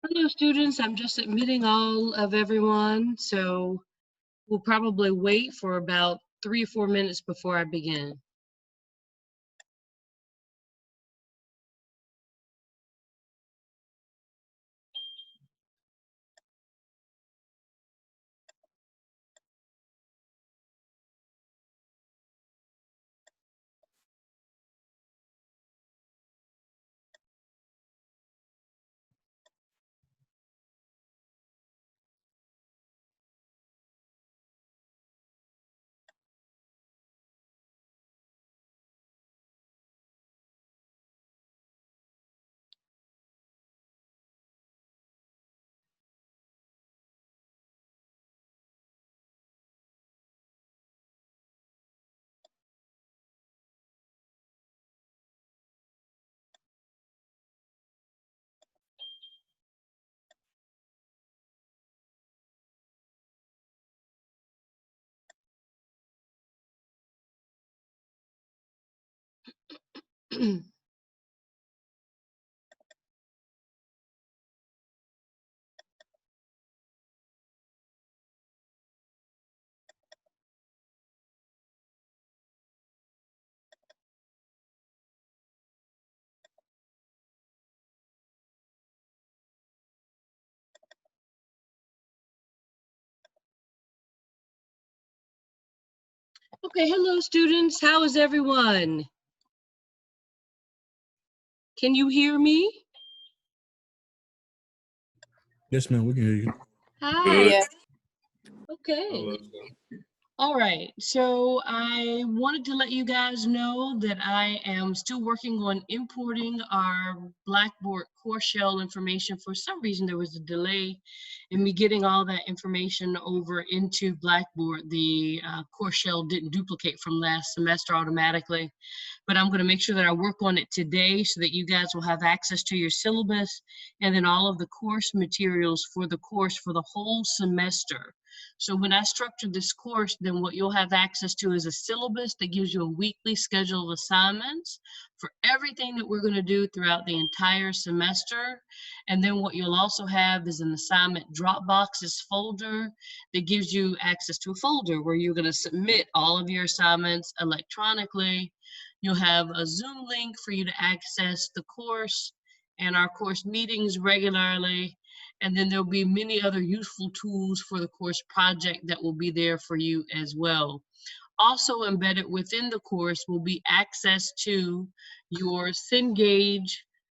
Hello, students. I'm just admitting all of everyone, so we'll probably wait for about 3 or 4 minutes before I begin. Okay, hello, students. How is everyone? Can you hear me? Yes, ma'am, we can hear you. Hi. Yeah. Okay. All right, so I wanted to let you guys know that I am still working on importing our Blackboard course shell information. For some reason, there was a delay in me getting all that information over into Blackboard. The course shell didn't duplicate from last semester automatically, but I'm going to make sure that I work on it today so that you guys will have access to your syllabus and then all of the course materials for the course for the whole semester. So when I structure this course, then what you'll have access to is a syllabus that gives you a weekly schedule of assignments for everything that we're going to do throughout the entire semester. And then what you'll also have is an assignment Dropboxes folder that gives you access to a folder where you're going to submit all of your assignments electronically. You'll have a Zoom link for you to access the course and our course meetings regularly. And then there'll be many other useful tools for the course project that will be there for you as well. Also embedded within the course will be access to your Cengage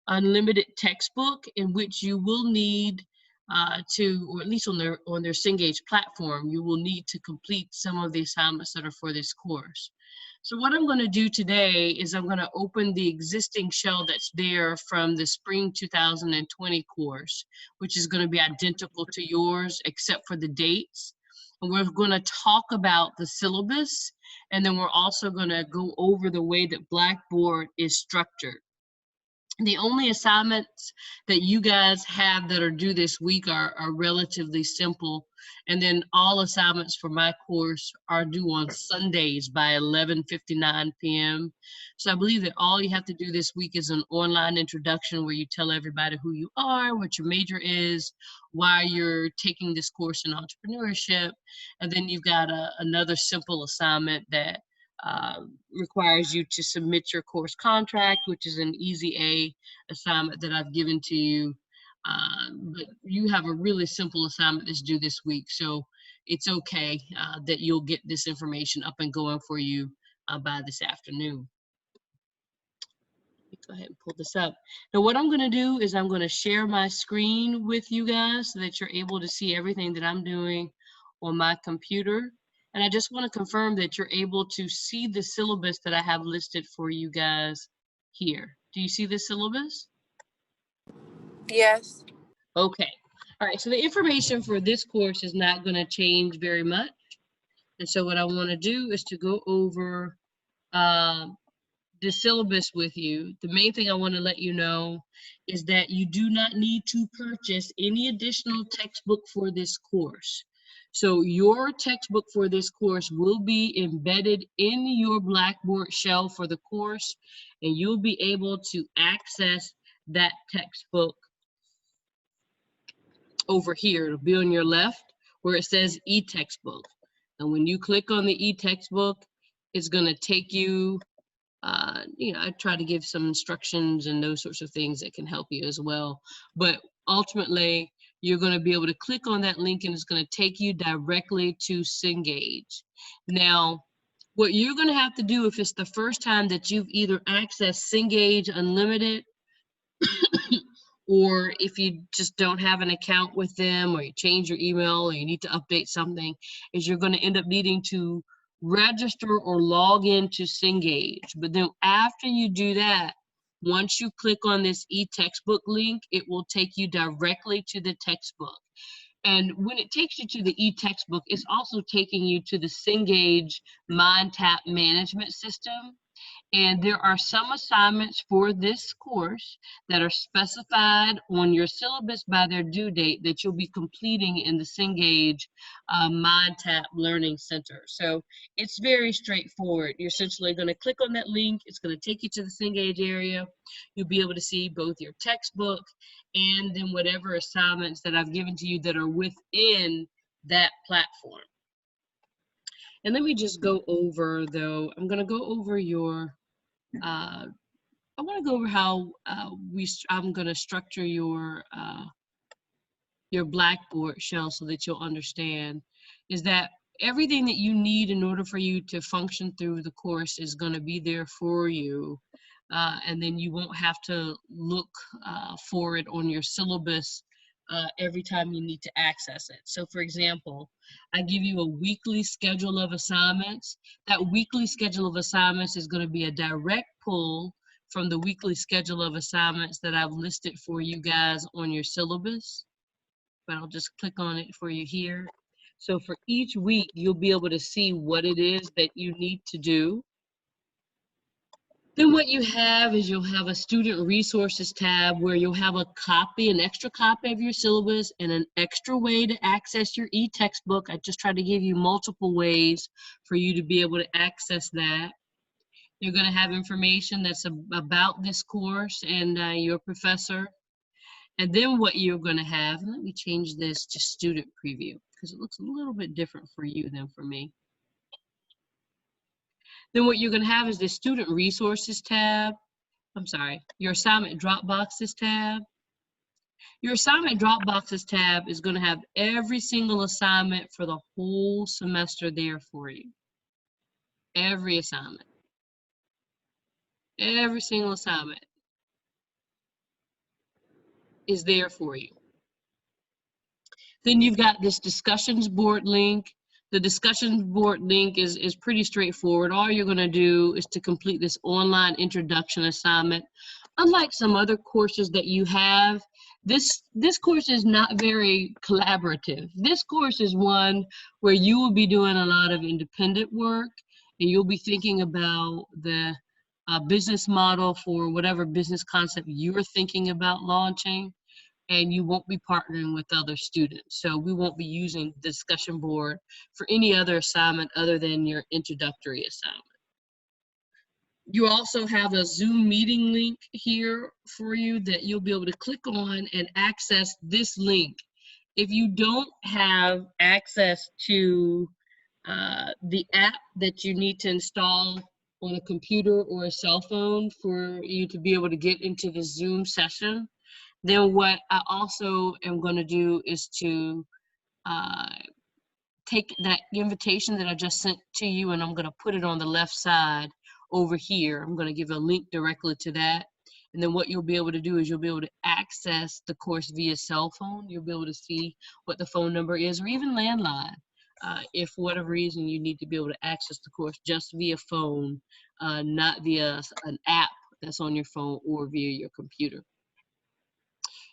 Unlimited textbook, in which you will need or at least on their Cengage platform, you will need to complete some of the assignments that are for this course. So what I'm going to do today is I'm going to open the existing shell that's there from the spring 2020 course, which is going to be identical to yours except for the dates. And we're going to talk about the syllabus, and then we're also going to go over the way that Blackboard is structured. The only assignments that you guys have that are due this week are relatively simple. And then all assignments for my course are due on Sundays by 11:59 p.m. So I believe that all you have to do this week is an online introduction where you tell everybody who you are, what your major is, why you're taking this course in entrepreneurship. And then you've got another simple assignment that requires you to submit your course contract, which is an easy A assignment that I've given to you. But you have a really simple assignment that's due this week. So it's okay that you'll get this information up and going for you by this afternoon. Let me go ahead and pull this up. Now what I'm gonna do is I'm gonna share my screen with you guys so that you're able to see everything that I'm doing on my computer. And I just want to confirm that you're able to see the syllabus that I have listed for you guys here. Do you see the syllabus? Yes. Okay. All right. So the information for this course is not going to change very much. And so what I want to do is to go over the syllabus with you. The main thing I want to let you know is that you do not need to purchase any additional textbook for this course. So your textbook for this course will be embedded in your Blackboard shell for the course, and you'll be able to access that textbook over here. It'll be on your left where it says e-textbook. And when you click on the e-textbook, it's going to take you, I try to give some instructions and those sorts of things that can help you as well. But ultimately, you're going to be able to click on that link and it's going to take you directly to Cengage. Now, what you're going to have to do if it's the first time that you've either accessed Cengage Unlimited or if you just don't have an account with them, or you change your email, or you need to update something, is you're going to end up needing to register or log into Cengage. But then after you do that, once you click on this e-textbook link, it will take you directly to the textbook. And when it takes you to the e-textbook, it's also taking you to the Cengage MindTap management system. And there are some assignments for this course that are specified on your syllabus by their due date that you'll be completing in the Cengage MindTap Learning Center. So it's very straightforward. You're essentially going to click on that link. It's going to take you to the Cengage area. You'll be able to see both your textbook and then whatever assignments that I've given to you that are within that platform. And let me just go over, though, I'm going to go over your I want to go over how I'm going to structure your Blackboard shell so that you'll understand is that everything that you need in order for you to function through the course is going to be there for you. And then you won't have to look for it on your syllabus every time you need to access it. So for example, I give you a weekly schedule of assignments. That weekly schedule of assignments is going to be a direct pull from the weekly schedule of assignments that I've listed for you guys on your syllabus. But I'll just click on it for you here. So for each week, you'll be able to see what it is that you need to do. Then what you have is you'll have a student resources tab where you'll have a copy, an extra copy of your syllabus and an extra way to access your e-textbook. I just tried to give you multiple ways for you to be able to access that. You're going to have information that's about this course and your professor. And then what you're going to have, and let me change this to student preview because it looks a little bit different for you than for me. Then what you're going to have is the student resources tab. I'm sorry, your assignment Dropboxes tab. Your assignment Dropboxes tab is going to have every single assignment for the whole semester there for you. Every assignment. Every single assignment is there for you. Then you've got this discussions board link. The discussion board link is pretty straightforward. All you're going to do is to complete this online introduction assignment. Unlike some other courses that you have, this course is not very collaborative. This course is one where you will be doing a lot of independent work and you'll be thinking about the business model for whatever business concept you're thinking about launching. And you won't be partnering with other students. So we won't be using the discussion board for any other assignment other than your introductory assignment. You also have a Zoom meeting link here for you that you'll be able to click on and access this link. If you don't have access to the app that you need to install on a computer or a cell phone for you to be able to get into the Zoom session, then what I also am going to do is to take that invitation that I just sent to you and I'm going to put it on the left side over here. I'm going to give a link directly to that. And then what you'll be able to do is you'll be able to access the course via cell phone. You'll be able to see what the phone number is or even landline. If for whatever reason you need to be able to access the course just via phone, not via an app that's on your phone or via your computer.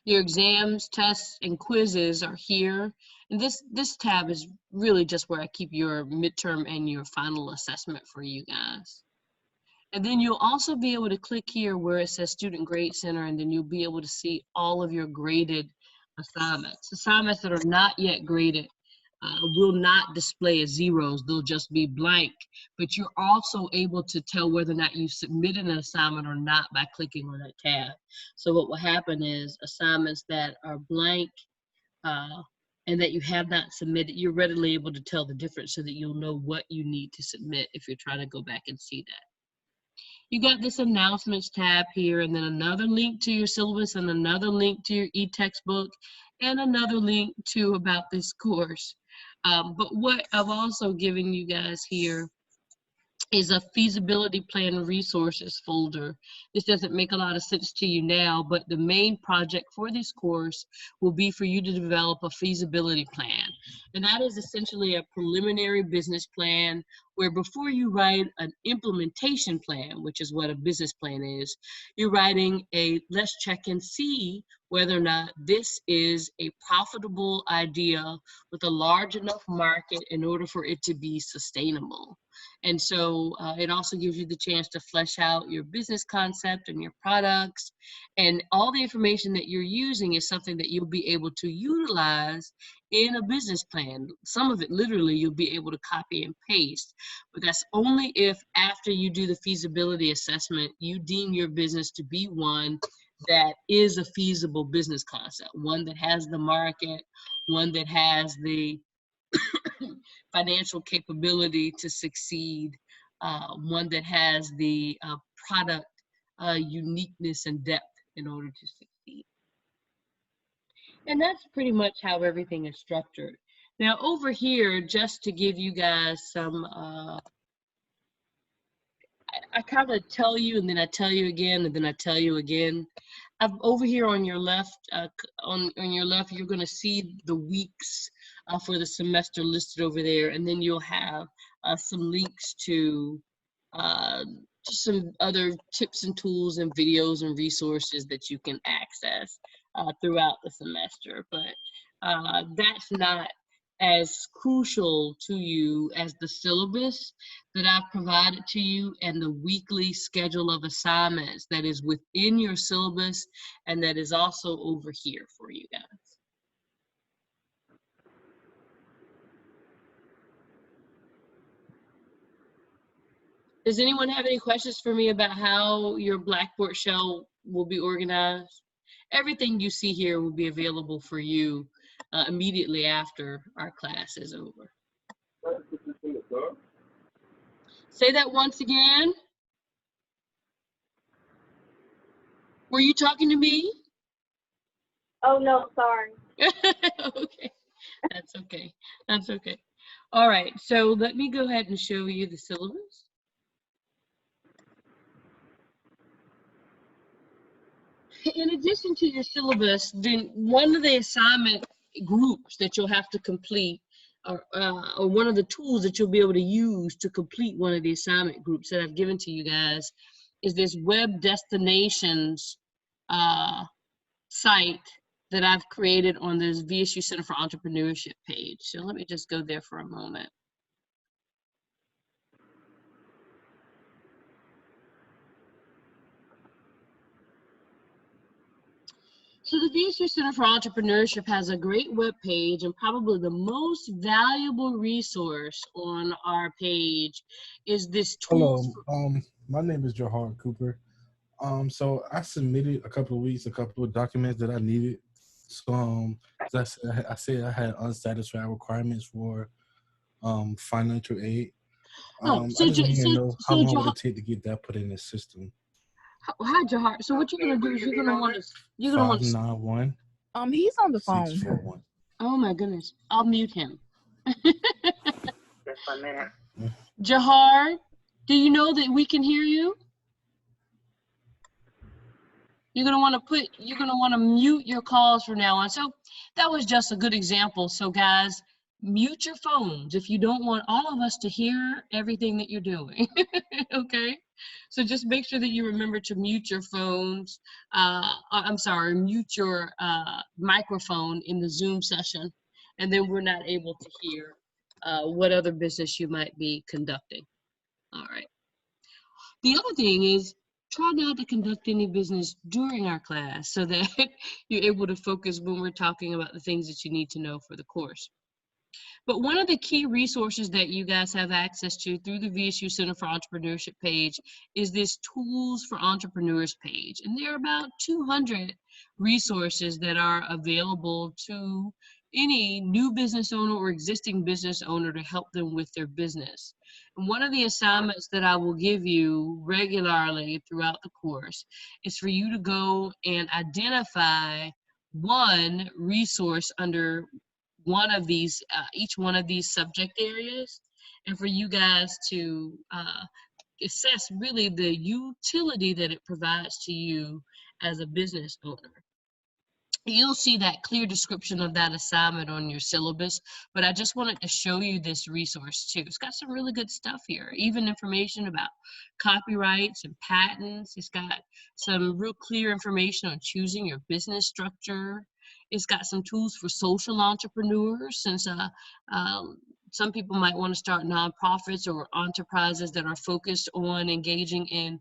Your exams, tests, and quizzes are here. And this tab is really just where I keep your midterm and your final assessment for you guys. And then you'll also be able to click here where it says Student Grade Center, and then you'll be able to see all of your graded assignments. Assignments that are not yet graded will not display as zeros. They'll just be blank. But you're also able to tell whether or not you submitted an assignment or not by clicking on that tab. So what will happen is assignments that are blank and that you have not submitted, you're readily able to tell the difference so that you'll know what you need to submit if you're trying to go back and see that. You got this announcements tab here, and then another link to your syllabus, and another link to your e-textbook, and another link to about this course. But what I've also given you guys here is a feasibility plan resources folder. This doesn't make a lot of sense to you now, but the main project for this course will be for you to develop a feasibility plan. And that is essentially a preliminary business plan where before you write an implementation plan, which is what a business plan is, you're writing a let's check and see whether or not this is a profitable idea with a large enough market in order for it to be sustainable. And so it also gives you the chance to flesh out your business concept and your products, and all the information that you're using is something that you'll be able to utilize in a business plan. Some of it literally you'll be able to copy and paste, but that's only if after you do the feasibility assessment, you deem your business to be one that is a feasible business concept, one that has the market, one that has the financial capability to succeed, one that has the product uniqueness and depth in order to succeed. And that's pretty much how everything is structured. Now over here, just to give you guys some, I kind of tell you and then I tell you again and then I tell you again. Over here on your left, on your left, you're going to see the weeks for the semester listed over there, and then you'll have some links to just some other tips and tools and videos and resources that you can access throughout the semester. But that's not as crucial to you as the syllabus that I've provided to you and the weekly schedule of assignments that is within your syllabus and that is also over here for you guys. Does anyone have any questions for me about how your Blackboard shell will be organized? Everything you see here will be available for you immediately after our class is over. Say that once again. Were you talking to me? Oh, no, sorry. Okay, that's okay. That's okay. All right, so let me go ahead and show you the syllabus. In addition to your syllabus, then one of the assignment groups that you'll have to complete or one of the tools that you'll be able to use to complete one of the assignment groups that I've given to you guys is this web destinations site that I've created on this VSU Center for Entrepreneurship page. So let me just go there for a moment. So the VSU Center for Entrepreneurship has a great web page, and probably the most valuable resource on our page is this tool. Hello, my name is Johar Cooper. So I submitted a couple of documents that I needed. So I said I had unsatisfied requirements for financial aid. So I just want to know how long Johar, would it take to get that put in the system. Hi, Johar. So what you're gonna do is you're gonna want to 591. He's on the phone. 641. Oh my goodness, I'll mute him. Just 1 minute. Johar, do you know that we can hear you? You're gonna want to mute your calls from now on. So that was just a good example. So guys, mute your phones if you don't want all of us to hear everything that you're doing. Okay, so just make sure that you remember to mute your phones. Mute your microphone in the Zoom session, and then we're not able to hear what other business you might be conducting. All right. The other thing is, try not to conduct any business during our class so that you're able to focus when we're talking about the things that you need to know for the course. But one of the key resources that you guys have access to through the VSU Center for Entrepreneurship page is this Tools for Entrepreneurs page. And there are about 200 resources that are available to any new business owner or existing business owner to help them with their business. And one of the assignments that I will give you regularly throughout the course is for you to go and identify one resource under one of these, each one of these subject areas, and for you guys to assess really the utility that it provides to you as a business owner. You'll see that clear description of that assignment on your syllabus, but I just wanted to show you this resource too. It's got some really good stuff here, even information about copyrights and patents. It's got some real clear information on choosing your business structure. It's got some tools for social entrepreneurs, since some people might want to start nonprofits or enterprises that are focused on engaging in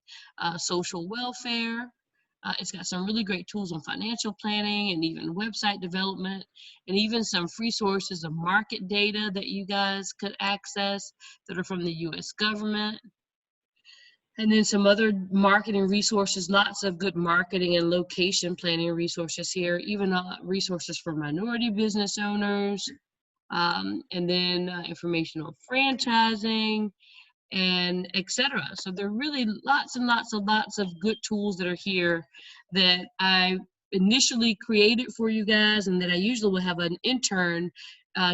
social welfare. It's got some really great tools on financial planning and even website development, and even some free sources of market data that you guys could access that are from the US government. And then some other marketing resources, lots of good marketing and location planning resources here, even resources for minority business owners, and then information on franchising, and etc. So there are really lots and lots of good tools that are here that I initially created for you guys, and that I usually will have an intern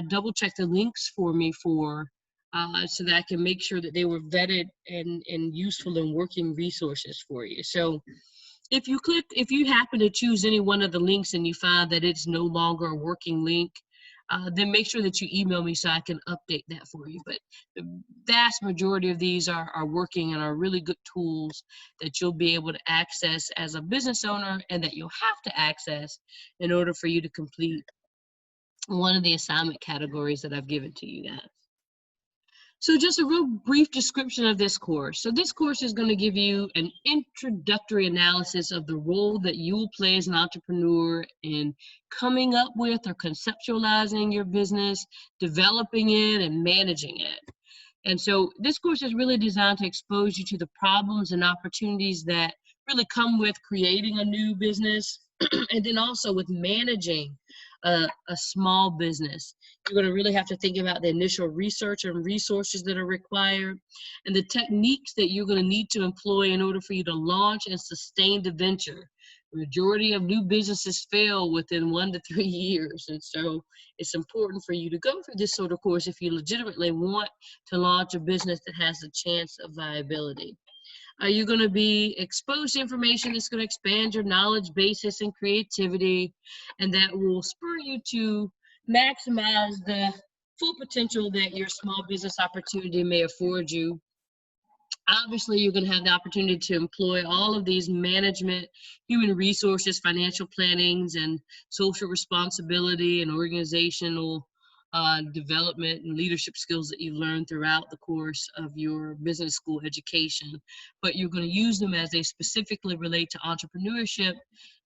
double check the links for me for, so that I can make sure that they were vetted and useful and working resources for you. So if you happen to choose any one of the links and you find that it's no longer a working link, then make sure that you email me so I can update that for you. But the vast majority of these are working and are really good tools that you'll be able to access as a business owner, and that you'll have to access in order for you to complete one of the assignment categories that I've given to you guys. So just a real brief description of this course. So this course is going to give you an introductory analysis of the role that you will play as an entrepreneur in coming up with or conceptualizing your business, developing it, and managing it. And so this course is really designed to expose you to the problems and opportunities that really come with creating a new business, and then also with managing a small business. You're going to really have to think about the initial research and resources that are required, and the techniques that you're going to need to employ in order for you to launch and sustain the venture. The majority of new businesses fail within 1 to 3 years, and so it's important for you to go through this sort of course if you legitimately want to launch a business that has a chance of viability. You're going to be exposed to information that's going to expand your knowledge basis and creativity, and that will spur you to maximize the full potential that your small business opportunity may afford you. Obviously, you're going to have the opportunity to employ all of these management, human resources, financial plannings, and social responsibility and organizational development and leadership skills that you've learned throughout the course of your business school education. But you're going to use them as they specifically relate to entrepreneurship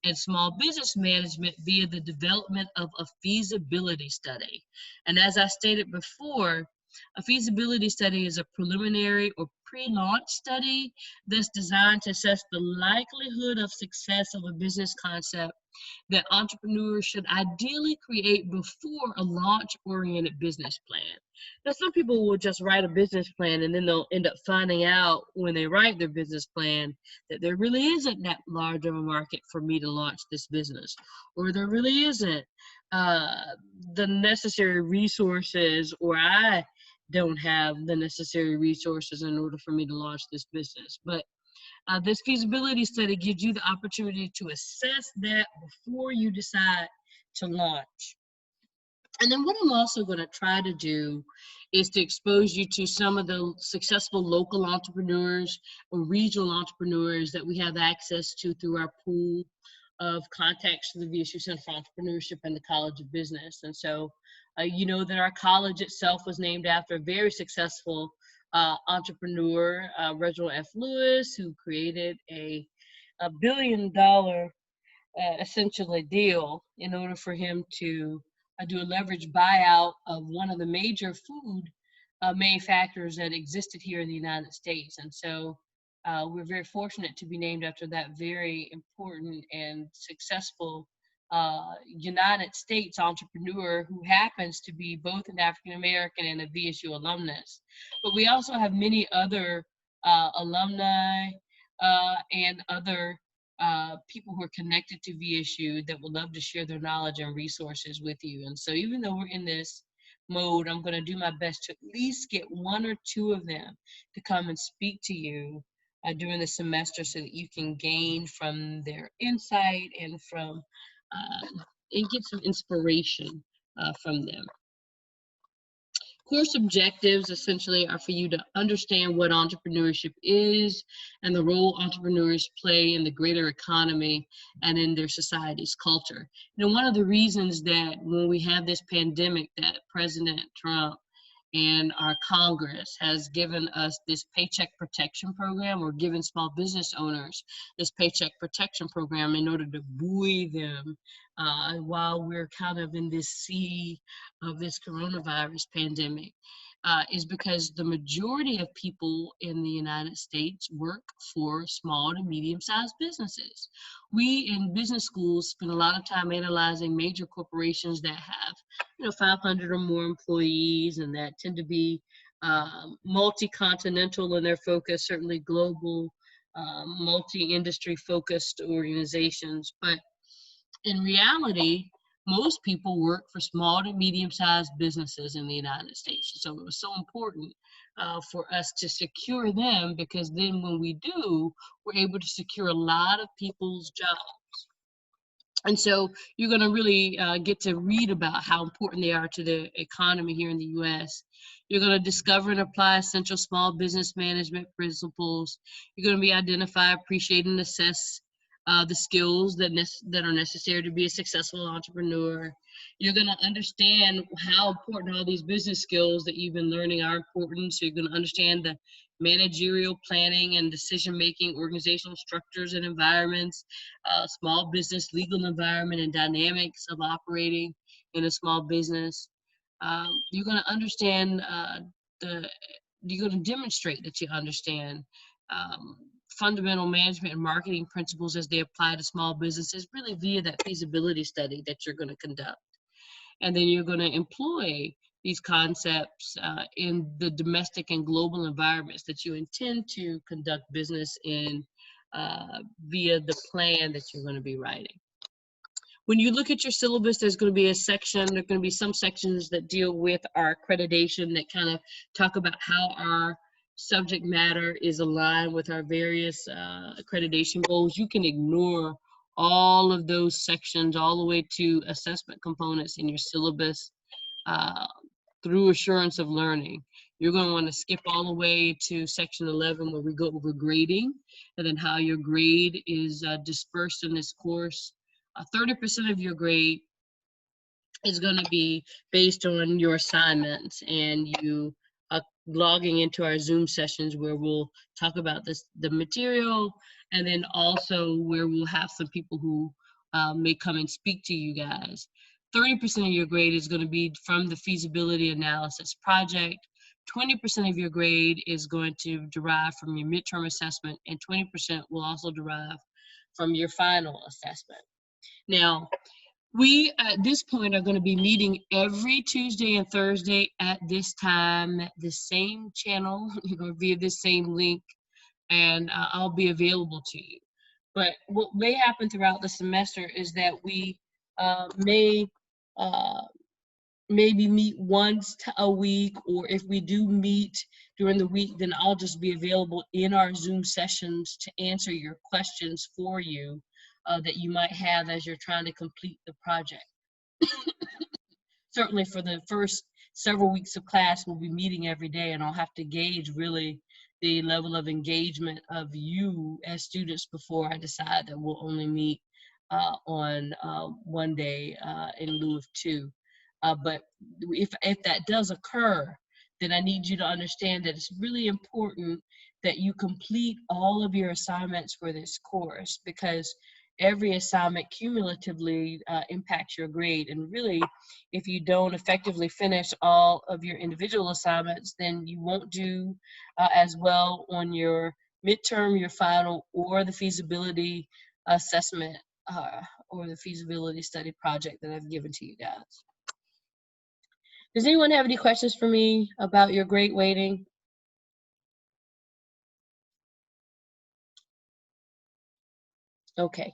and small business management via the development of a feasibility study. And as I stated before, a feasibility study is a preliminary or pre-launch study that's designed to assess the likelihood of success of a business concept that entrepreneurs should ideally create before a launch-oriented business plan. Now, some people will just write a business plan, and then they'll end up finding out when they write their business plan that there really isn't that large of a market for me to launch this business, or there really isn't the necessary resources, or I don't have the necessary resources in order for me to launch this business. But this feasibility study gives you the opportunity to assess that before you decide to launch. And then what I'm also going to try to do is to expose you to some of the successful local entrepreneurs or regional entrepreneurs that we have access to through our pool of contacts to the VSU Center for Entrepreneurship and the College of Business. And so you know that our college itself was named after a very successful entrepreneur, Reginald F. Lewis, who created a $1 billion essentially deal in order for him to do a leverage buyout of one of the major food manufacturers that existed here in the United States. And so we're very fortunate to be named after that very important and successful United States entrepreneur who happens to be both an African American and a VSU alumnus. But we also have many other alumni and other people who are connected to VSU that would love to share their knowledge and resources with you. And so even though we're in this mode, I'm going to do my best to at least get one or two of them to come and speak to you during the semester so that you can gain from their insight and from and get some inspiration from them. Course objectives essentially are for you to understand what entrepreneurship is and the role entrepreneurs play in the greater economy and in their society's culture. You know, one of the reasons that when we have this pandemic that President Trump and our Congress has given us this paycheck protection program, or given small business owners this paycheck protection program in order to buoy them while we're kind of in this sea of this coronavirus pandemic, is because the majority of people in the United States work for small to medium-sized businesses. We in business schools spend a lot of time analyzing major corporations that have, 500 or more employees, and that tend to be multi-continental in their focus, certainly global, multi-industry focused organizations. But in reality, most people work for small to medium-sized businesses in the United States. So it was so important for us to secure them, because then when we do, we're able to secure a lot of people's jobs. And so you're going to really get to read about how important they are to the economy here in the U.S. You're going to discover and apply essential small business management principles. You're going to be identify, appreciate, and assess the skills that are necessary to be a successful entrepreneur. You're going to understand how important all these business skills that you've been learning are important. So you're going to understand the managerial planning and decision-making, organizational structures and environments, small business legal environment and dynamics of operating in a small business. You're going to understand you're going to demonstrate that you understand fundamental management and marketing principles as they apply to small businesses, really via that feasibility study that you're going to conduct. And then you're going to employ these concepts in the domestic and global environments that you intend to conduct business in via the plan that you're going to be writing. When you look at your syllabus, there's going to be a section, there are going to be some sections that deal with our accreditation, that kind of talk about how our subject matter is aligned with our various accreditation goals. You can ignore all of those sections all the way to assessment components in your syllabus through assurance of learning. You're going to want to skip all the way to section 11, where we go over grading, and then how your grade is dispersed in this course. 30% of your grade is going to be based on your assignments and you logging into our Zoom sessions, where we'll talk about the material, and then also where we'll have some people who may come and speak to you guys. 30% of your grade is going to be from the feasibility analysis project. 20% of your grade is going to derive from your midterm assessment, and 20% will also derive from your final assessment. Now, we at this point are going to be meeting every Tuesday and Thursday at this time, at the same channel, via this same link, and I'll be available to you. But what may happen throughout the semester is that we maybe meet once a week, or if we do meet during the week, then I'll just be available in our Zoom sessions to answer your questions for you that you might have as you're trying to complete the project. Certainly for the first several weeks of class, we'll be meeting every day, and I'll have to gauge really the level of engagement of you as students before I decide that we'll only meet on one day in lieu of two. But if that does occur, then I need you to understand that it's really important that you complete all of your assignments for this course, because every assignment cumulatively impacts your grade. And really, if you don't effectively finish all of your individual assignments, then you won't do as well on your midterm, your final, or the feasibility assessment or the feasibility study project that I've given to you guys. Does anyone have any questions for me about your grade weighting? Okay.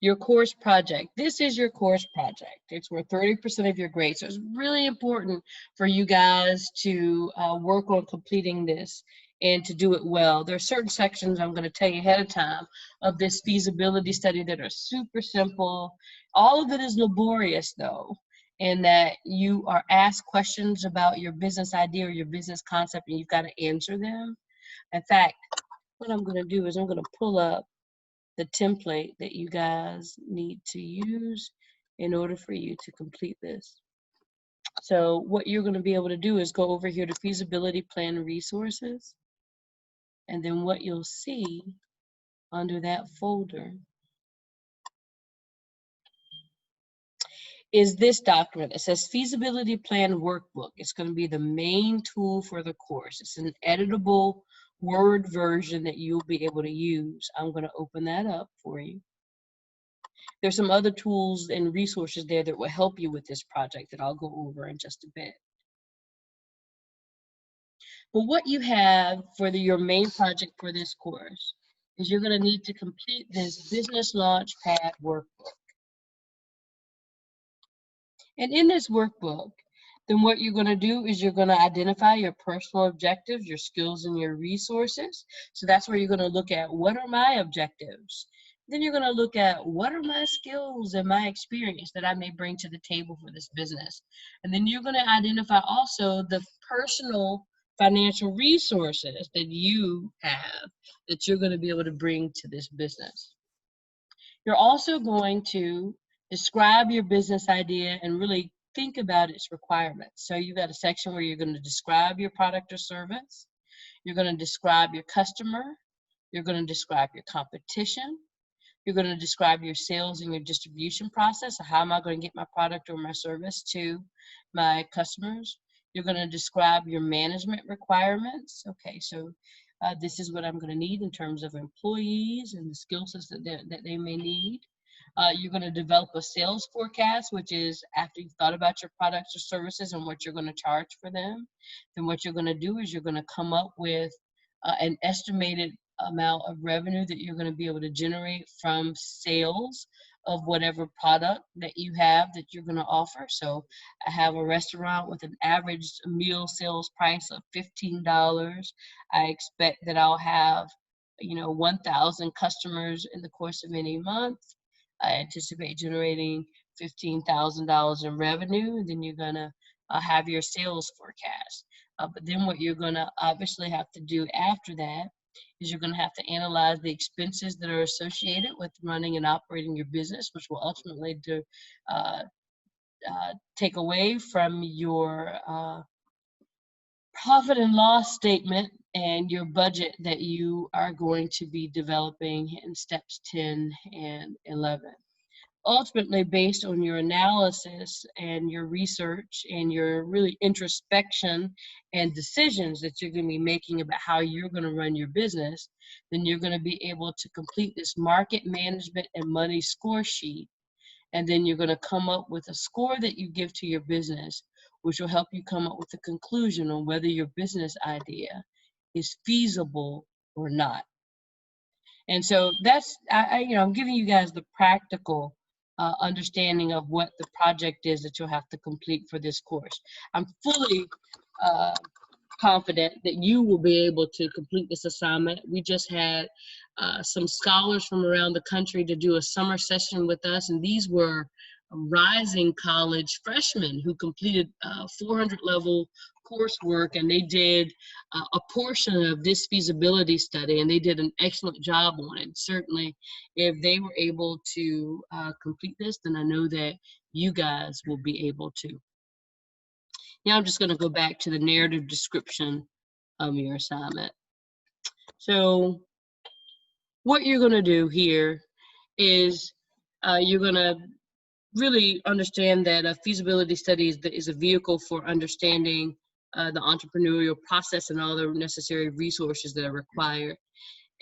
Your course project. This is your course project. It's worth 30% of your grade. So it's really important for you guys to work on completing this and to do it well. There are certain sections I'm going to tell you ahead of time of this feasibility study that are super simple. All of it is laborious though, in that you are asked questions about your business idea or your business concept and you've got to answer them. In fact, what I'm going to do is I'm going to pull up the template that you guys need to use in order for you to complete this. So what you're going to be able to do is go over here to feasibility plan resources, and then what you'll see under that folder is this document. It says feasibility plan workbook. It's going to be the main tool for the course. It's an editable Word version that you'll be able to use. I'm going to open that up for you. There's some other tools and resources there that will help you with this project that I'll go over in just a bit. But what you have for your main project for this course is you're going to need to complete this Business Launchpad workbook. And in this workbook, then what you're going to do is you're going to identify your personal objectives, your skills, and your resources. So that's where you're going to look at what are my objectives. Then you're going to look at what are my skills and my experience that I may bring to the table for this business. And then you're going to identify also the personal financial resources that you have that you're going to be able to bring to this business. You're also going to describe your business idea and really think about its requirements. So you've got a section where you're going to describe your product or service. You're going to describe your customer. You're going to describe your competition. You're going to describe your sales and your distribution process. So how am I going to get my product or my service to my customers? You're going to describe your management requirements. Okay, so this is what I'm going to need in terms of employees and the skill sets that they may need. You're going to develop a sales forecast, which is after you've thought about your products or services and what you're going to charge for them. Then what you're going to do is you're going to come up with an estimated amount of revenue that you're going to be able to generate from sales of whatever product that you have that you're going to offer. So I have a restaurant with an average meal sales price of $15. I expect that I'll have 1,000 customers in the course of any month. I anticipate generating $15,000 in revenue, and then you're gonna have your sales forecast. But then what you're gonna obviously have to do after that is you're gonna have to analyze the expenses that are associated with running and operating your business, which will ultimately take away from your profit and loss statement and your budget that you are going to be developing in steps 10 and 11. Ultimately, based on your analysis and your research and your really introspection and decisions that you're going to be making about how you're going to run your business, then you're going to be able to complete this market management and money score sheet. And then you're going to come up with a score that you give to your business, which will help you come up with a conclusion on whether your business idea is feasible or not. And so that's, I'm giving you guys the practical understanding of what the project is that you'll have to complete for this course. I'm fully confident that you will be able to complete this assignment. We just had some scholars from around the country to do a summer session with us, and these were rising college freshmen who completed 400 level coursework, and they did a portion of this feasibility study, and they did an excellent job on it. Certainly, if they were able to complete this, then I know that you guys will be able to. Now I'm just going to go back to the narrative description of your assignment. So what you're going to do here is you're going to really understand that a feasibility study is a vehicle for understanding the entrepreneurial process and all the necessary resources that are required.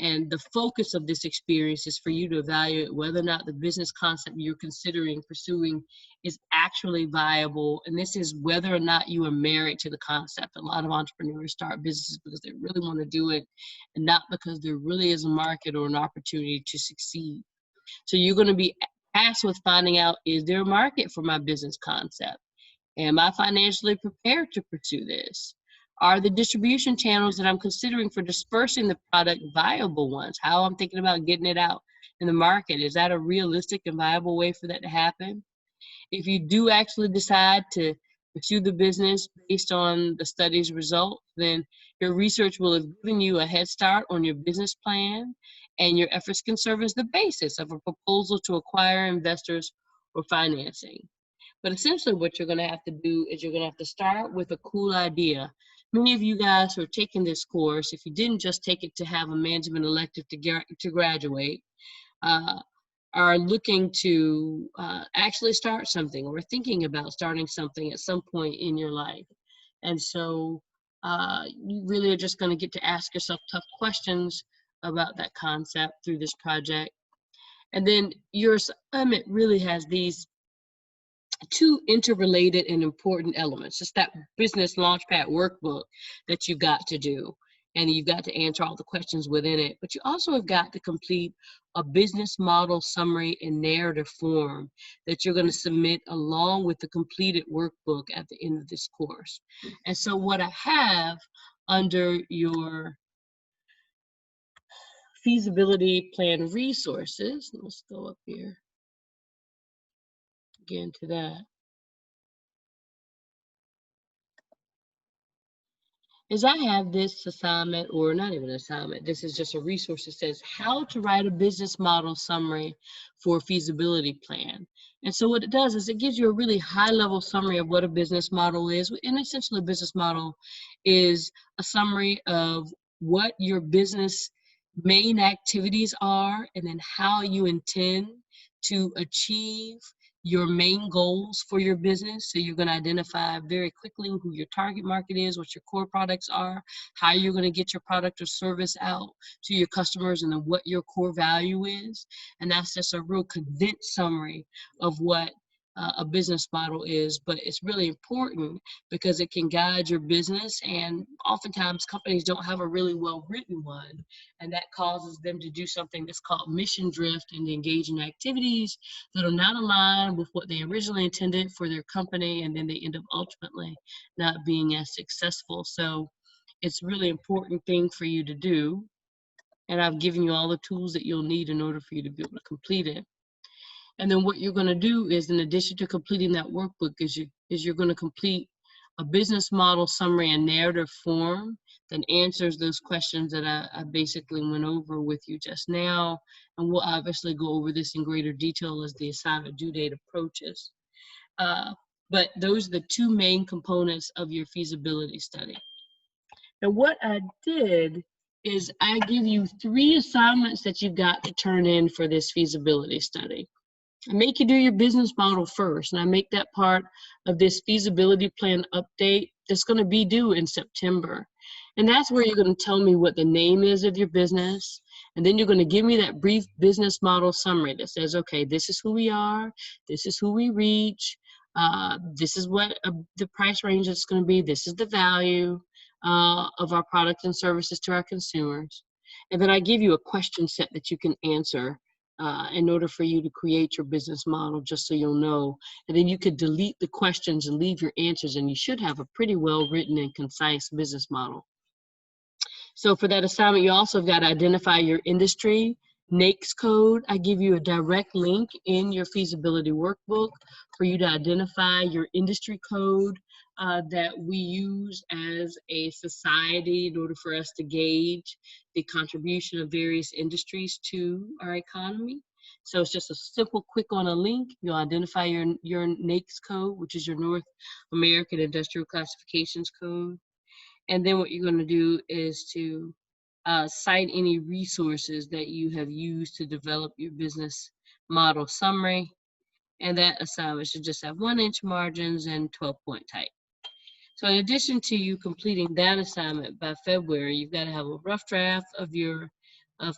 And the focus of this experience is for you to evaluate whether or not the business concept you're considering pursuing is actually viable. And this is whether or not you are married to the concept. A lot of entrepreneurs start businesses because they really want to do it and not because there really is a market or an opportunity to succeed. So you're going to be tasked with finding out, is there a market for my business concept? Am I financially prepared to pursue this? Are the distribution channels that I'm considering for dispersing the product viable ones? How I'm thinking about getting it out in the market, is that a realistic and viable way for that to happen? If you do actually decide to pursue the business based on the study's results, then your research will have given you a head start on your business plan, and your efforts can serve as the basis of a proposal to acquire investors or financing. But essentially what you're going to have to do is you're going to have to start with a cool idea. Many of you guys who are taking this course, if you didn't just take it to have a management elective to graduate, are looking to actually start something or thinking about starting something at some point in your life. And so you really are just going to get to ask yourself tough questions about that concept through this project. And then your assignment really has these two interrelated and important elements. It's that business launchpad workbook that you've got to do, and you've got to answer all the questions within it. But you also have got to complete a business model summary in narrative form that you're going to submit along with the completed workbook at the end of this course. And so what I have under your feasibility plan resources, let's go up here again to that, is I have this assignment, or not even an assignment, this is just a resource that says how to write a business model summary for a feasibility plan. And so what it does is it gives you a really high level summary of what a business model is. And essentially a business model is a summary of what your business main activities are and then how you intend to achieve your main goals for your business. So you're going to identify very quickly who your target market is, what your core products are, how you're going to get your product or service out to your customers, and then what your core value is. And that's just a real condensed summary of what a business model is. But it's really important because it can guide your business, and oftentimes companies don't have a really well written one, and that causes them to do something that's called mission drift and engage in activities that are not aligned with what they originally intended for their company, and then they end up ultimately not being as successful. So it's a really important thing for you to do, and I've given you all the tools that you'll need in order for you to be able to complete it. And then what you're going to do is, in addition to completing that workbook, you're going to complete a business model summary in narrative form that answers those questions that I basically went over with you just now. And we'll obviously go over this in greater detail as the assignment due date approaches. But those are the two main components of your feasibility study. Now, what I did is I give you 3 assignments that you've got to turn in for this feasibility study. I make you do your business model first, and I make that part of this feasibility plan update that's going to be due in September. And that's where you're going to tell me what the name is of your business, and then you're going to give me that brief business model summary that says, okay, this is who we are, this is who we reach, this is what the price range is going to be, this is the value of our products and services to our consumers. And then I give you a question set that you can answer in order for you to create your business model, just so you'll know. And then you could delete the questions and leave your answers, and you should have a pretty well written and concise business model. So for that assignment, you also have got to identify your industry NAICS code. I give you a direct link in your feasibility workbook for you to identify your industry code that we use as a society in order for us to gauge the contribution of various industries to our economy. So it's just a simple click on a link. You'll identify your NAICS code, which is your North American Industrial Classifications Code. And then what you're going to do is to cite any resources that you have used to develop your business model summary, and that assignment should just have 1-inch margins and 12-point type. So in addition to you completing that assignment by February, you've got to have a rough draft of your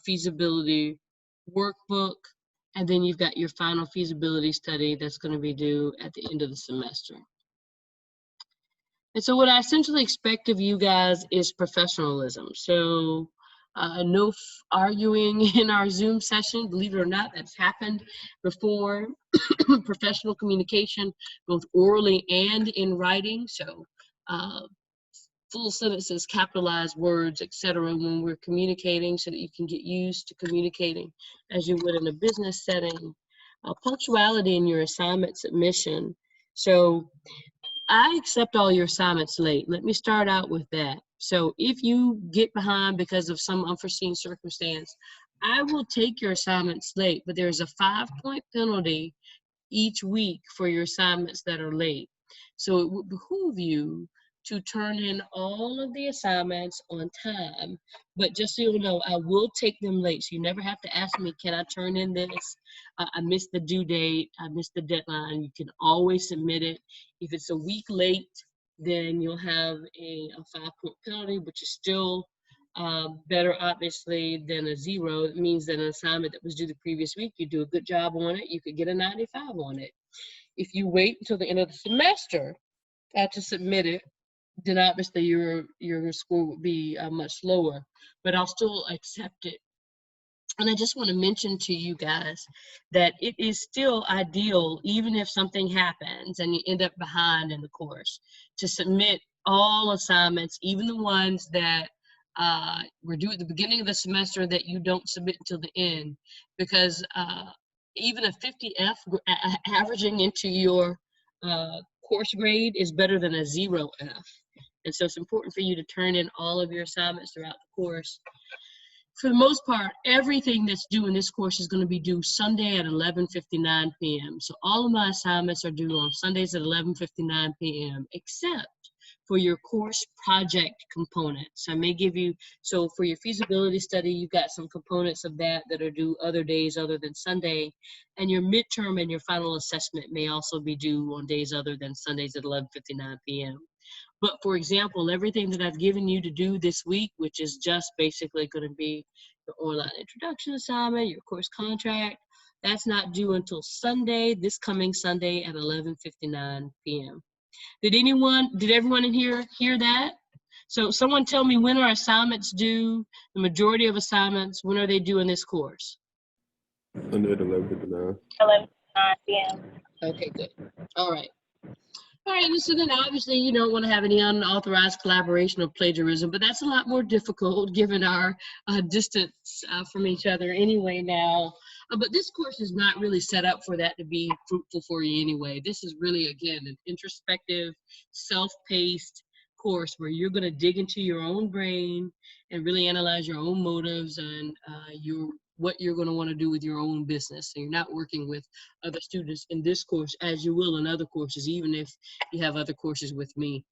feasibility workbook, and then you've got your final feasibility study that's going to be due at the end of the semester. And so what I essentially expect of you guys is professionalism. So no arguing in our Zoom session. Believe it or not, that's happened before. Professional communication, both orally and in writing. So full sentences, capitalized words, etc. when we're communicating, so that you can get used to communicating as you would in a business setting. Punctuality in your assignment submission. So I accept all your assignments late. Let me start out with that. So if you get behind because of some unforeseen circumstance, I will take your assignments late, but there's a 5-point penalty each week for your assignments that are late. So it would behoove you to turn in all of the assignments on time. But just so you know, I will take them late. So you never have to ask me, can I turn in this? I missed the due date. I missed the deadline. You can always submit it. If it's a week late, then you'll have a 5-point penalty, which is still better, obviously, than a 0. It means that an assignment that was due the previous week, you do a good job on it, you could get a 95 on it. If you wait until the end of the semester to submit it, then obviously your score would be much lower, but I'll still accept it. And I just want to mention to you guys that it is still ideal, even if something happens and you end up behind in the course, to submit all assignments, even the ones that were due at the beginning of the semester that you don't submit until the end, because even a 50F averaging into your course grade is better than a 0F. And so it's important for you to turn in all of your assignments throughout the course. For the most part, everything that's due in this course is going to be due Sunday at 11:59 p.m. So all of my assignments are due on Sundays at 11:59 p.m. except for your course project components. I may give you, so for your feasibility study, you've got some components of that are due other days other than Sunday, and your midterm and your final assessment may also be due on days other than Sundays at 11:59 p.m. But for example, everything that I've given you to do this week, which is just basically going to be your online introduction assignment, your course contract, that's not due until Sunday, this coming Sunday at 11:59 p.m. Did everyone in here hear that? So someone tell me, when are assignments due? The majority of assignments, when are they due in this course? Sunday at 11:59. 11:09 p.m. Okay, good. All right. All right, and so then obviously you don't want to have any unauthorized collaboration or plagiarism, but that's a lot more difficult given our distance from each other anyway now. But this course is not really set up for that to be fruitful for you anyway. This is really, again, an introspective, self-paced course where you're going to dig into your own brain and really analyze your own motives and what you're going to want to do with your own business. So you're not working with other students in this course as you will in other courses, even if you have other courses with me.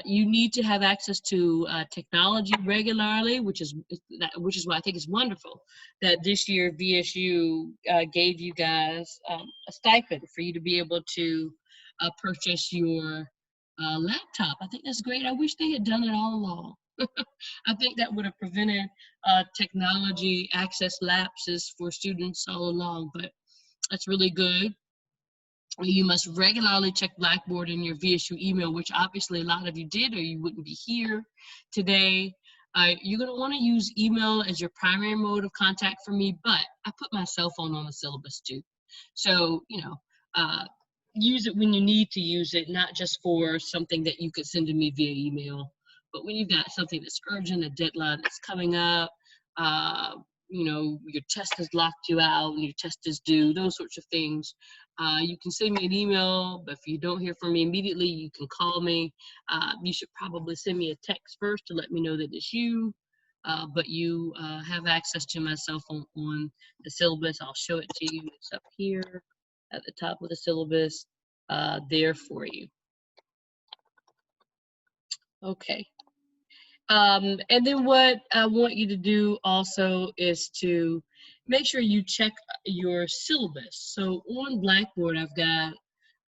You need to have access to technology regularly, which is why I think it's wonderful that this year VSU gave you guys a stipend for you to be able to purchase your laptop. I think that's great. I wish they had done it all along. I think that would have prevented technology access lapses for students all along, but that's really good. You must regularly check Blackboard in your VSU email, which obviously a lot of you did, or you wouldn't be here today. You're going to want to use email as your primary mode of contact for me, but I put my cell phone on the syllabus too. So, use it when you need to use it, not just for something that you could send to me via email, but when you've got something that's urgent, a deadline that's coming up, your test has locked you out and your test is due, those sorts of things. You can send me an email, but if you don't hear from me immediately, you can call me. You should probably send me a text first to let me know that it's you, but you have access to my cell phone on the syllabus. I'll show it to you. It's up here at the top of the syllabus, there for you. Okay. And then what I want you to do also is to make sure you check your syllabus. So on Blackboard, I've got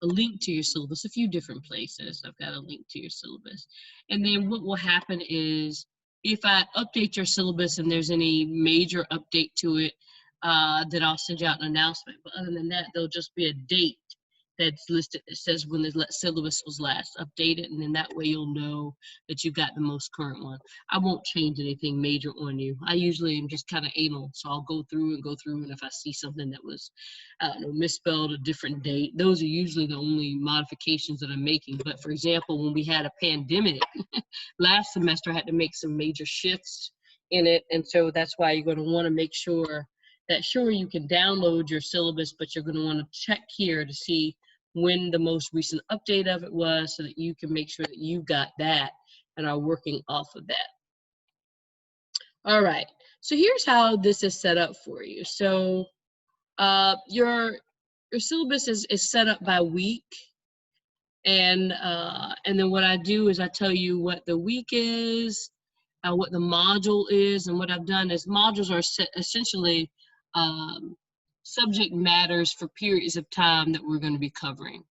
a link to your syllabus, a few different places. I've got a link to your syllabus. And then what will happen is if I update your syllabus and there's any major update to it, then I'll send you out an announcement. But other than that, there'll just be a date that's listed that says when the syllabus was last updated, and then that way you'll know that you got the most current one. I won't change anything major on you. I usually am just kind of anal, so I'll go through, and if I see something that was, I don't know, misspelled, a different date, those are usually the only modifications that I'm making. But for example, when we had a pandemic, last semester I had to make some major shifts in it, and so that's why you're going to want to make sure that you can download your syllabus, but you're going to want to check here to see when the most recent update of it was so that you can make sure that you got that and are working off of that. All right, so here's how this is set up for you. So your syllabus is set up by week, and then what I do is I tell you what the week is, what the module is, and what I've done is modules are essentially subject matters for periods of time that we're going to be covering.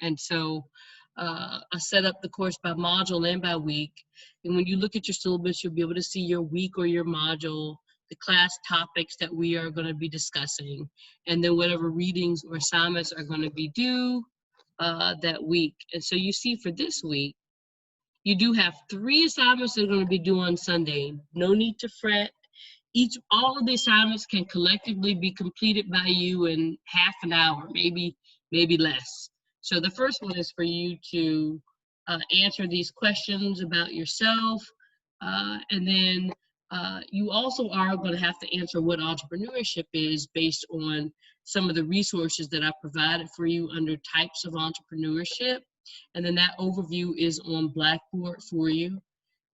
And so I set up the course by module and by week. And when you look at your syllabus, you'll be able to see your week or your module, the class topics that we are going to be discussing, and then whatever readings or assignments are going to be due that week. And so you see for this week, you do have 3 assignments that are going to be due on Sunday. No need to fret. All of the assignments can collectively be completed by you in half an hour, maybe less. So the first one is for you to answer these questions about yourself, and then you also are going to have to answer what entrepreneurship is based on some of the resources that I provided for you under types of entrepreneurship. And then that overview is on Blackboard for you.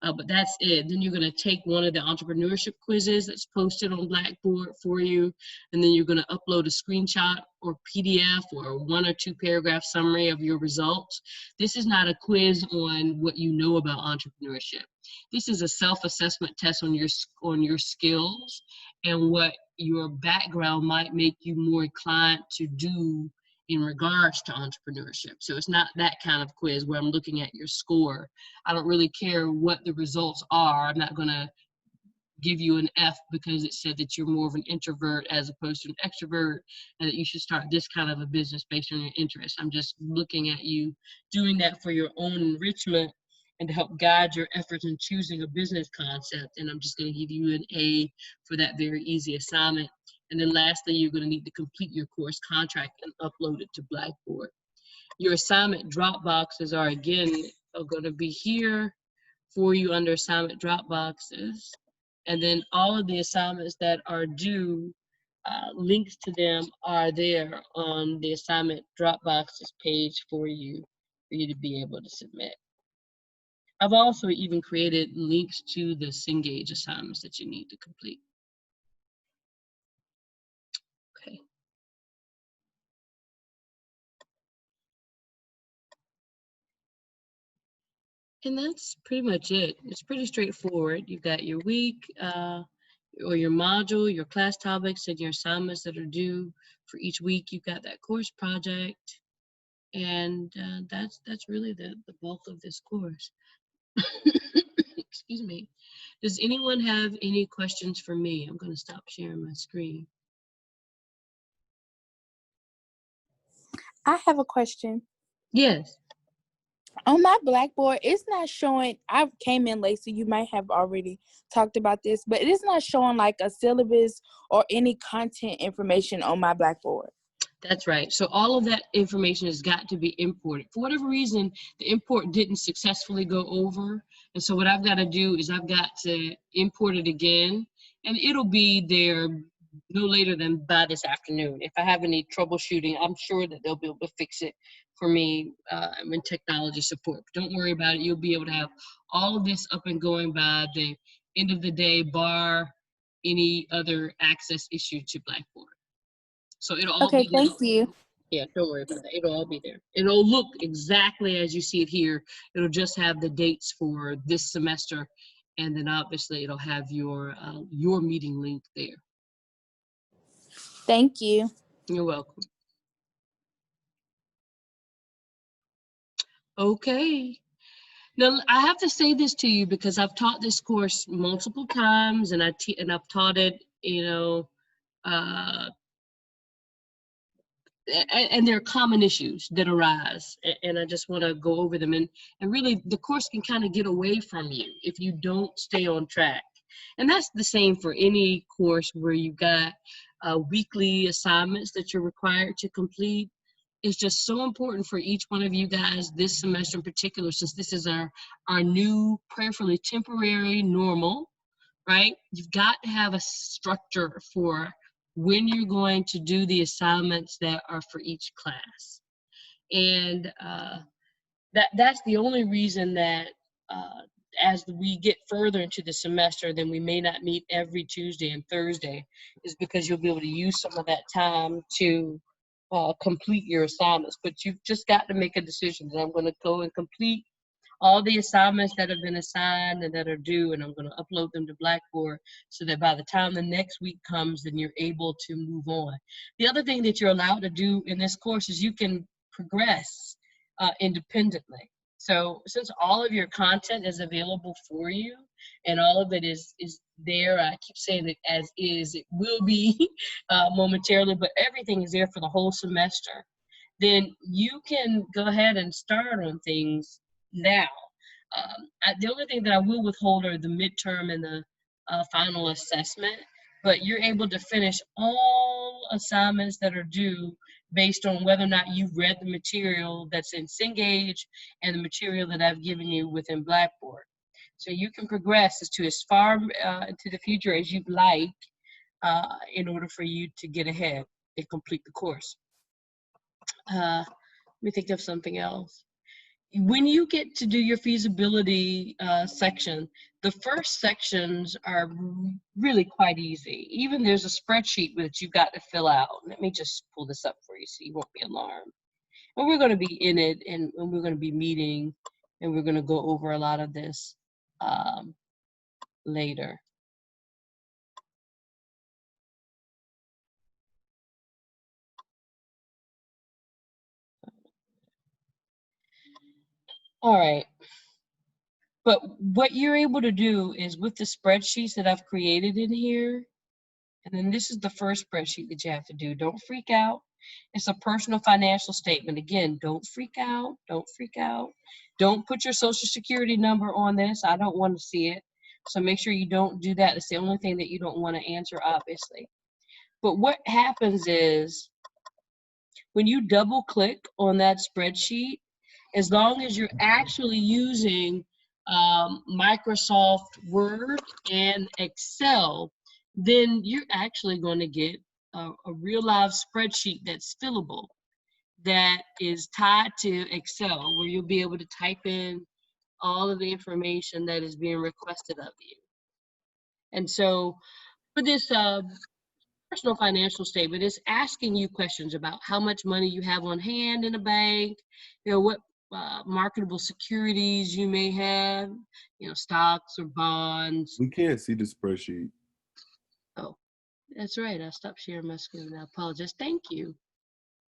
But that's it. Then you're going to take one of the entrepreneurship quizzes that's posted on Blackboard for you, and then you're going to upload a screenshot or PDF or 1 or 2 paragraph summary of your results. This is not a quiz on what you know about entrepreneurship. This is a self-assessment test on your skills and what your background might make you more inclined to do in regards to entrepreneurship. So it's not that kind of quiz where I'm looking at your score. I don't really care what the results are. I'm not going to give you an F because it said that you're more of an introvert as opposed to an extrovert, and that you should start this kind of a business based on your interests. I'm just looking at you doing that for your own enrichment and to help guide your efforts in choosing a business concept. And I'm just going to give you an A for that very easy assignment. And then lastly, you're going to need to complete your course contract and upload it to Blackboard. Your assignment drop boxes are going to be here for you under assignment drop boxes. And then all of the assignments that are due, links to them are there on the assignment drop boxes page for you to be able to submit. I've also even created links to the Cengage assignments that you need to complete. Okay. And that's pretty much it. It's pretty straightforward. You've got your week or your module, your class topics, and your assignments that are due for each week. You've got that course project, and that's really the bulk of this course. Excuse me. Does anyone have any questions for me? I'm going to stop sharing my screen. I have a question. Yes. On my Blackboard, it's not showing, I came in late, so you might have already talked about this, but it is not showing like a syllabus or any content information on my Blackboard. That's right. So all of that information has got to be imported. For whatever reason, the import didn't successfully go over. And so what I've got to do is I've got to import it again, and it'll be there no later than by this afternoon. If I have any troubleshooting, I'm sure that they'll be able to fix it for me in technology support. But don't worry about it. You'll be able to have all of this up and going by the end of the day, bar any other access issue to Blackboard. So it'll all Okay, be there. thank you. Yeah, don't worry about that. It'll all be there. It'll look exactly as you see it here. It'll just have the dates for this semester, and then obviously it'll have your meeting link there. Thank you. You're welcome. Okay. Now, I have to say this to you because I've taught this course multiple times, and I've taught it, uh, and there are common issues that arise, and I just want to go over them. And really, the course can kind of get away from you if you don't stay on track. And that's the same for any course where you've got weekly assignments that you're required to complete. It's just so important for each one of you guys this semester in particular, since this is our new, prayerfully temporary normal, right? You've got to have a structure for when you're going to do the assignments that are for each class. And that's the only reason that as we get further into the semester, then we may not meet every Tuesday and Thursday, is because you'll be able to use some of that time to complete your assignments. But you've just got to make a decision that I'm going to go and complete all the assignments that have been assigned and that are due, and I'm going to upload them to Blackboard so that by the time the next week comes, then you're able to move on. The other thing that you're allowed to do in this course is you can progress independently. So since all of your content is available for you and all of it is there, I keep saying it as is, it will be momentarily, but everything is there for the whole semester, then you can go ahead and start on things now. The only thing that I will withhold are the midterm and the final assessment, but you're able to finish all assignments that are due based on whether or not you've read the material that's in Cengage and the material that I've given you within Blackboard. So you can progress as far into the future as you'd like in order for you to get ahead and complete the course. Let me think of something else. When you get to do your feasibility section, the first sections are really quite easy. Even there's a spreadsheet that you've got to fill out. Let me just pull this up for you so you won't be alarmed. And we're going to be in it, and we're going to be meeting, and we're going to go over a lot of this later. All right. But what you're able to do is with the spreadsheets that I've created in here, and then this is the first spreadsheet that you have to do. Don't freak out. It's a personal financial statement. Again, don't freak out. Don't freak out. Don't put your social security number on this. I don't want to see it. So make sure you don't do that. It's the only thing that you don't want to answer, obviously. But what happens is when you double click on that spreadsheet, as long as you're actually using Microsoft Word and Excel, then you're actually going to get a real live spreadsheet that's fillable, that is tied to Excel, where you'll be able to type in all of the information that is being requested of you. And so for this personal financial statement, it's asking you questions about how much money you have on hand in a bank, what marketable securities you may have, stocks or bonds. We can't see the spreadsheet. Oh, that's right. I stopped sharing my screen. I apologize. Thank you.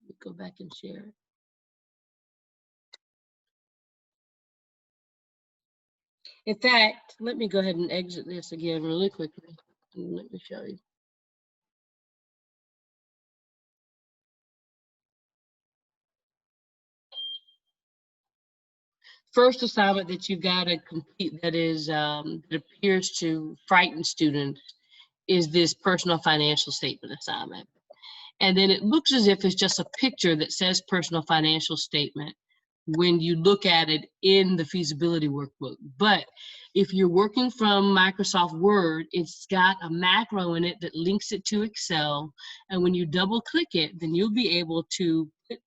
Let me go back and share it. In fact, let me go ahead and exit this again really quickly. And let me show you. First assignment that you've got to complete that is that appears to frighten students is this personal financial statement assignment. And then it looks as if it's just a picture that says personal financial statement when you look at it in the feasibility workbook. But if you're working from Microsoft Word, it's got a macro in it that links it to Excel. And when you double click it, then you'll be able to put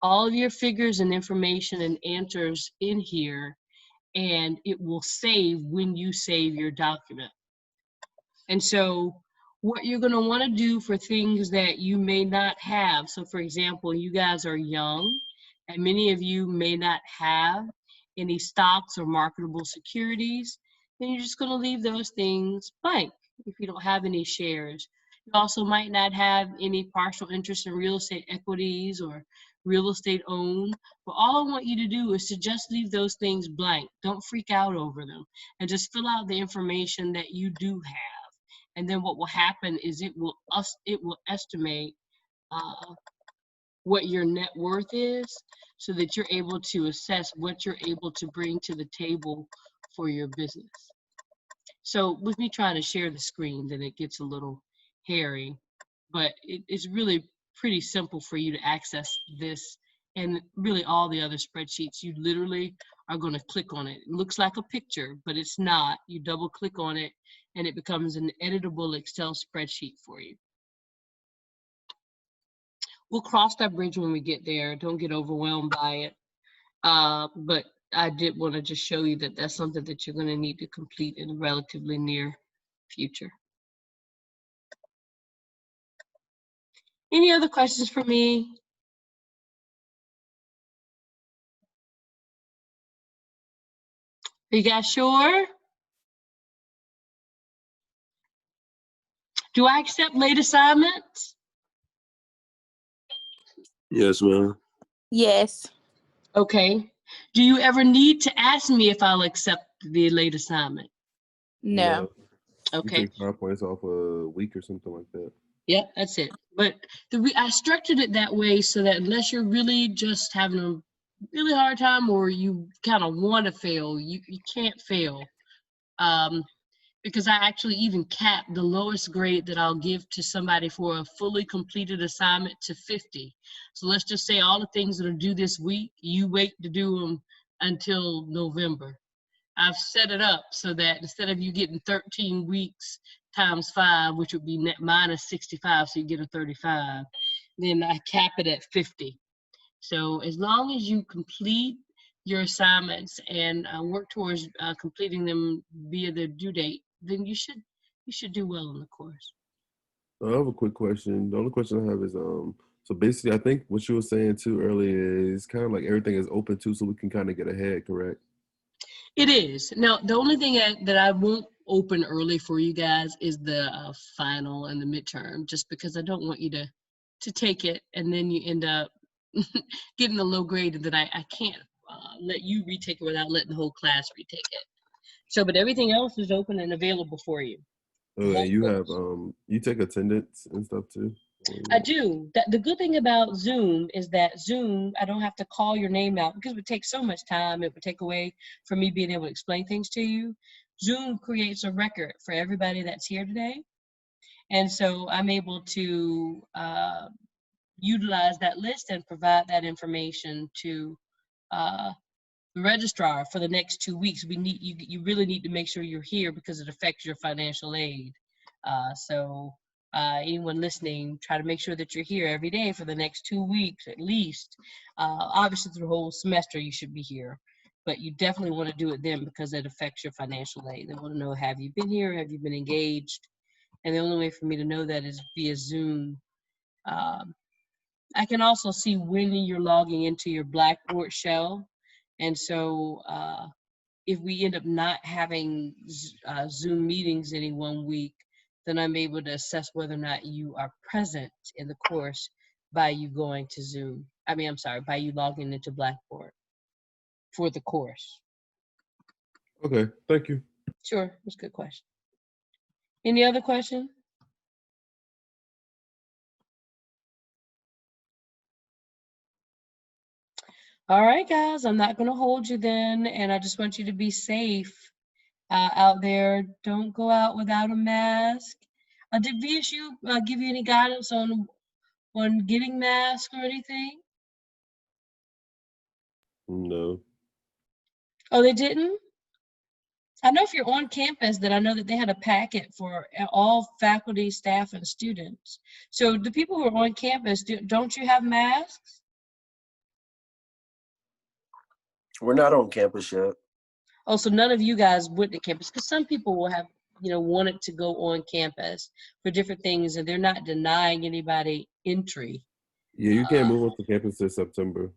all of your figures and information and answers in here, and it will save when you save your document. And so what you're going to want to do for things that you may not have, so for example, you guys are young and many of you may not have any stocks or marketable securities, then you're just going to leave those things blank if you don't have any shares. You also might not have any partial interest in real estate equities or real estate owned, but all I want you to do is to just leave those things blank. Don't freak out over them, and just fill out the information that you do have. And then what will happen is it will estimate what your net worth is, so that you're able to assess what you're able to bring to the table for your business. So with me trying to share the screen, then it gets a little hairy, but it's really pretty simple for you to access this and really all the other spreadsheets. You literally are going to click on it. It looks like a picture, but it's not. You double click on it and it becomes an editable Excel spreadsheet for you. We'll cross that bridge when we get there. Don't get overwhelmed by it. But I did want to just show you that that's something that you're going to need to complete in the relatively near future. Any other questions for me? Are you guys sure? Do I accept late assignments? Yes, ma'am. Yes. Okay. Do you ever need to ask me if I'll accept the late assignment? No. Okay. You take 5 points off a week or something like that. Yep, that's it. But I structured it that way so that unless you're really just having a really hard time or you kind of want to fail, you can't fail. Because I actually even capped the lowest grade that I'll give to somebody for a fully completed assignment to 50. So let's just say all the things that are due this week, you wait to do them until November. I've set it up so that instead of you getting 13 weeks times 5, which would be net minus 65, so you get a 35, then I cap it at 50. So as long as you complete your assignments and work towards completing them via their due date, then you should do well in the course. I have a quick question. The only question I have is, so basically, I think what you were saying too earlier is kind of like everything is open too, so we can kind of get ahead, correct? It is. Now, the only thing that I won't open early for you guys is the final and the midterm, just because I don't want you to take it and then you end up getting a low grade and then I can't let you retake it without letting the whole class retake it. So, but everything else is open and available for you. And you have you take attendance and stuff too? I do. The good thing about Zoom is that Zoom, I don't have to call your name out because it would take so much time. It would take away from me being able to explain things to you. Zoom creates a record for everybody that's here today. And so I'm able to utilize that list and provide that information to the registrar for the next 2 weeks. You really need to make sure you're here because it affects your financial aid. Anyone listening, try to make sure that you're here every day for the next 2 weeks at least. Obviously, through the whole semester, you should be here, but you definitely want to do it then because it affects your financial aid. They want to know, have you been here? Have you been engaged? And the only way for me to know that is via Zoom. I can also see when you're logging into your Blackboard shell. And so if we end up not having Zoom meetings any 1 week, then I'm able to assess whether or not you are present in the course by you going to Zoom. By you logging into Blackboard for the course. Okay, thank you. Sure, that's a good question. Any other question? All right, guys, I'm not going to hold you then, and I just want you to be safe out there. Don't go out without a mask. Did VSU give you any guidance on getting masks or anything? No. Oh, they didn't? I know if you're on campus, then I know that they had a packet for all faculty, staff, and students. So the people who are on campus, don't you have masks? We're not on campus yet. Oh, so none of you guys went to campus, because some people will have, wanted to go on campus for different things, and they're not denying anybody entry. Yeah, you can't move on to campus this September.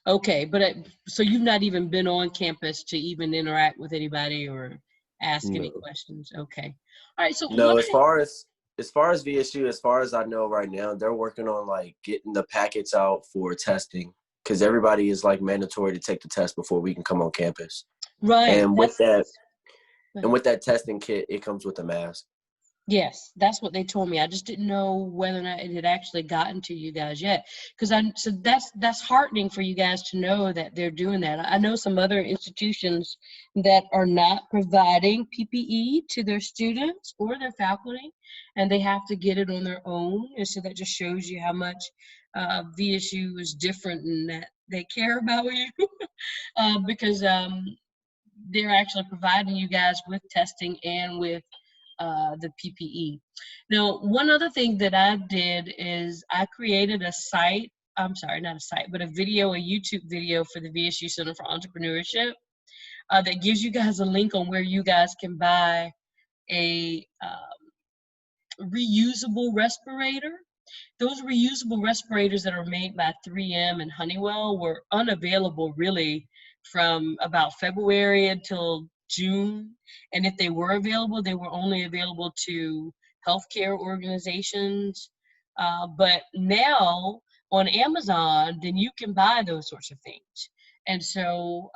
Okay, but so you've not even been on campus to even interact with anybody or ask any questions? Okay. All right, so No, as far as as far as VSU, as far as I know right now, they're working on like getting the packets out for testing because everybody is like mandatory to take the test before we can come on campus. Right. And with that testing kit, it comes with a mask. Yes, that's what they told me. I just didn't know whether or not it had actually gotten to you guys yet. So that's heartening for you guys to know that they're doing that. I know some other institutions that are not providing PPE to their students or their faculty, and they have to get it on their own. And so that just shows you how much VSU is different in that they care about you because they're actually providing you guys with testing and with the PPE. Now, one other thing that I did is I created a site, I'm sorry, not a site, but a YouTube video for the VSU Center for Entrepreneurship that gives you guys a link on where you guys can buy a reusable respirator. Those reusable respirators that are made by 3M and Honeywell were unavailable really from about February until June. And if they were available, they were only available to healthcare organizations. But now on Amazon, then you can buy those sorts of things. And so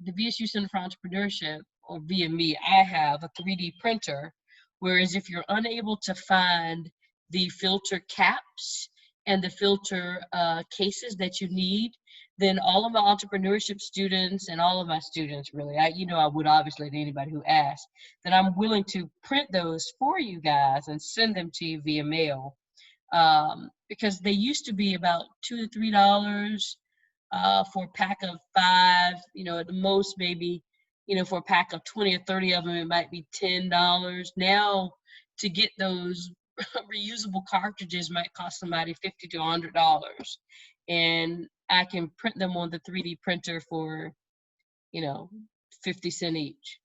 the VSU Center for Entrepreneurship, or VME, I have a 3D printer, whereas if you're unable to find the filter caps and the filter cases that you need, then all of my entrepreneurship students and all of my students really, I would obviously to anybody who asks, that I'm willing to print those for you guys and send them to you via mail because they used to be about $2 to $3 for a pack of 5, at the most maybe, for a pack of 20 or 30 of them, it might be $10. Now to get those reusable cartridges might cost somebody $50 to $100, and I can print them on the 3D printer for 50 cents each.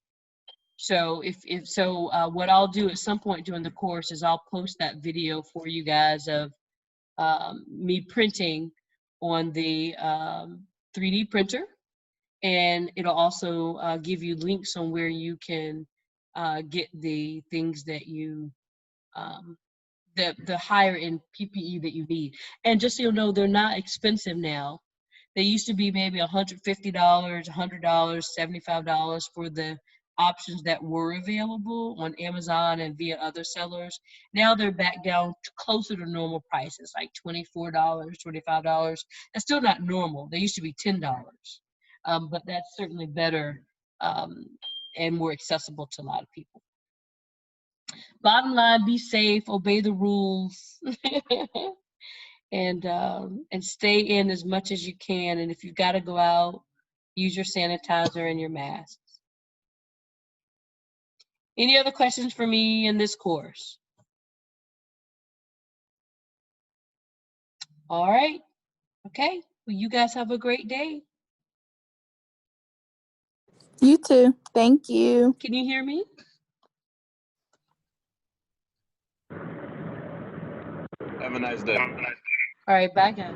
So what I'll do at some point during the course is I'll post that video for you guys of me printing on the 3D printer, and it'll also give you links on where you can get the things that you the higher end PPE that you need. And just so you know, they're not expensive now. They used to be maybe $150, $100, $75 for the options that were available on Amazon and via other sellers. Now they're back down to closer to normal prices, like $24, $25. That's still not normal. They used to be $10, but that's certainly better and more accessible to a lot of people. Bottom line, be safe, obey the rules, and stay in as much as you can. And if you've got to go out, use your sanitizer and your masks. Any other questions for me in this course? All right. Okay. Well, you guys have a great day. You too. Thank you. Can you hear me? Have a nice day. All right. Bye, guys.